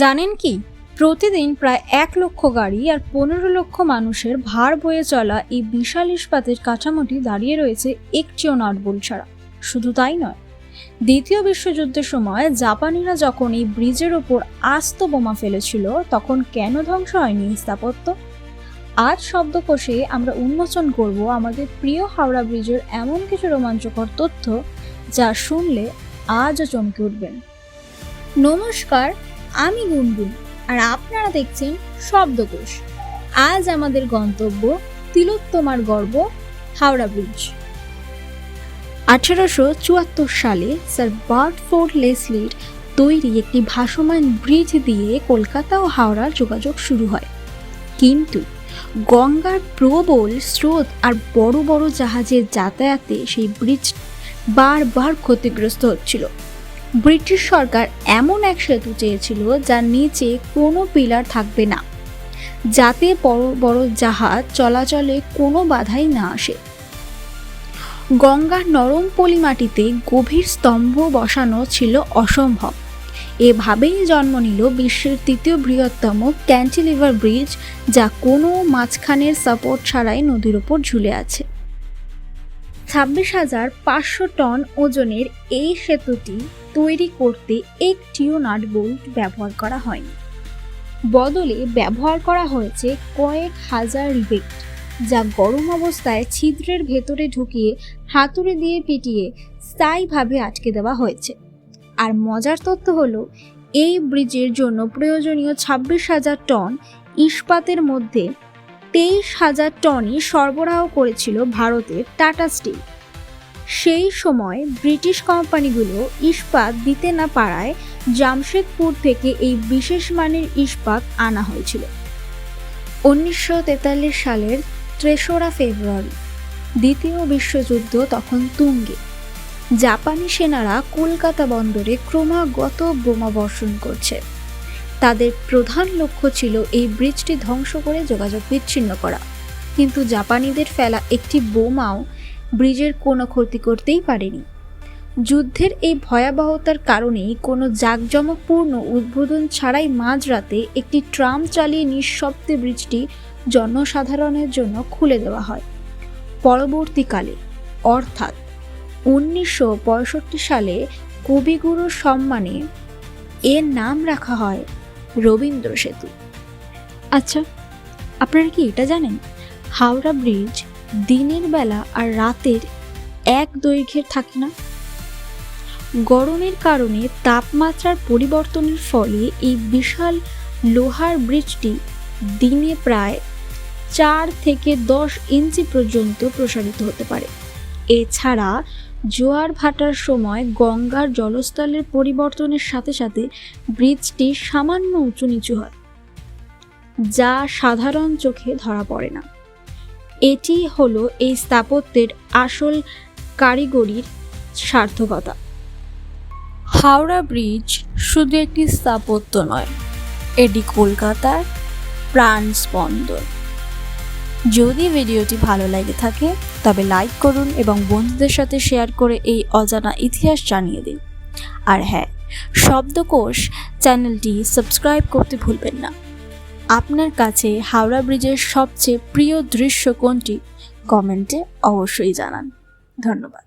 জানেন কি, প্রতিদিন প্রায় 1 লক্ষ গাড়ি আর 15 লক্ষ মানুষের ভার বয়ে চলা এই বিশাল ইস্পাতের কাঠামোটি দাঁড়িয়ে রয়েছে একটিও নাটবল্টু ছাড়া। শুধু তাই নয়, দ্বিতীয় বিশ্বযুদ্ধের সময় জাপানিরা যখন এই ব্রিজের ওপর আস্ত বোমা ফেলেছিল, তখন কেন ধ্বংস হয়নি এই স্থাপত্য? আজ শব্দকোষে আমরা উন্মোচন করব আমাদের প্রিয় হাওড়া ব্রিজের এমন কিছু রোমাঞ্চকর তথ্য যা শুনলে আজও চমকে উঠবেন। নমস্কার, আমি গুনগুন আর আপনারা দেখছেন শব্দকোষ। আজ আমাদের গন্তব্য তিলোত্তমার গর্ব হাওড়া ব্রিজ। 1874 সালে স্যার বার্টফোর্ড লেসলির তৈরি একটি ভাসমান ব্রিজ দিয়ে কলকাতা ও হাওড়ার যোগাযোগ শুরু হয়। কিন্তু গঙ্গার প্রবল স্রোত আর বড় বড় জাহাজের যাতায়াতে সেই ব্রিজ বারবার ক্ষতিগ্রস্ত হচ্ছিল। ব্রিটিশ সরকার এমন এক সেতু চেয়েছিল যার নিচে কোনো পিলার থাকবে না, যাতে বড় বড় জাহাজ চলাচলে কোনো বাধাই না আসে। গঙ্গার নরম পলিমাটিতে গভীর স্তম্ভ বসানো ছিল অসম্ভব। এভাবেই জন্ম নিল বিশ্বের 3য় বৃহত্তম ক্যান্টিলিভার ব্রিজ, যা কোনো মাঝখানের সাপোর্ট ছাড়াই নদীর ওপর ঝুলে আছে। 26,500 টন ওজনের এই সেতুটি তৈরি করতে একটিও নাটবোল্ট ব্যবহার করা হয়নি। বদলে ব্যবহার করা হয়েছে কয়েক হাজার রিবেট, যা গরম অবস্থায় ছিদ্রের ভেতরে ঢুকিয়ে হাতুড়ি দিয়ে পিটিয়ে স্থায়ীভাবে আটকে দেওয়া হয়েছে। আর মজার তথ্য হলো, এই ব্রিজের জন্য প্রয়োজনীয় 26,000 টন ইস্পাতের মধ্যে 23,000 টনই সরবরাহ করেছিল ভারতের টাটা স্টিল। সেই সময় ব্রিটিশ কোম্পানিগুলো ইস্পাত দিতে না পারায় জামশেদপুর থেকে এই বিশেষ মানের ইস্পাত আনা হয়েছিল। 1943 সালের 3রা ফেব্রুয়ারি দ্বিতীয় বিশ্বযুদ্ধ তখন তুঙ্গে। জাপানি সেনারা কলকাতা বন্দরে ক্রমাগত বোমা বর্ষণ করছে। তাদের প্রধান লক্ষ্য ছিল এই ব্রিজটি ধ্বংস করে যোগাযোগ বিচ্ছিন্ন করা, কিন্তু জাপানিদের ফেলা একটি বোমাও ব্রিজের কোনো ক্ষতি করতেই পারেনি। যুদ্ধের এই ভয়াবহতার কারণেই কোনো জাঁকজমকপূর্ণ উদ্বোধন ছাড়াই মাঝরাতে একটি ট্রাম চালিয়ে নিঃশব্দে ব্রিজটি জনসাধারণের জন্য খুলে দেওয়া হয়। পরবর্তীকালে অর্থাৎ 1965 সালে কবিগুরুর সম্মানে এর নাম রাখা হয় রবীন্দ্র সেতু। আচ্ছা, আপনারা কি এটা জানেন, হাওড়া ব্রিজ দিনের বেলা আর রাতের এক দৈর্ঘ্যের থাকে না? গরমের কারণে তাপমাত্রার পরিবর্তনের ফলে এই বিশাল লোহার ব্রিজটি দিনে প্রায় 4 থেকে 10 ইঞ্চি পর্যন্ত প্রসারিত হতে পারে। এছাড়া জোয়ার ভাটার সময় গঙ্গার জলস্তরের পরিবর্তনের সাথে সাথে ব্রিজটি সামান্য উঁচু নিচু হয়, যা সাধারণ চোখে ধরা পড়ে না। এটি হলো এই স্থাপত্যের আসল কারিগরির সার্থকতা। হাওড়া ব্রিজ শুধু একটি স্থাপত্য নয়, এটি কলকাতার প্রাণস্পন্দন। যদি ভিডিওটি ভালো লাগে থাকে তবে লাইক করুন এবং বন্ধুদের সাথে শেয়ার করে এই অজানা ইতিহাস জানিয়ে দিন। আর হ্যাঁ, শব্দকোষ চ্যানেলটি সাবস্ক্রাইব করতে ভুলবেন না। আপনার কাছে হাওড়া ব্রিজের সবচেয়ে প্রিয় দৃশ্য কোনটি কমেন্টে অবশ্যই জানান। ধন্যবাদ।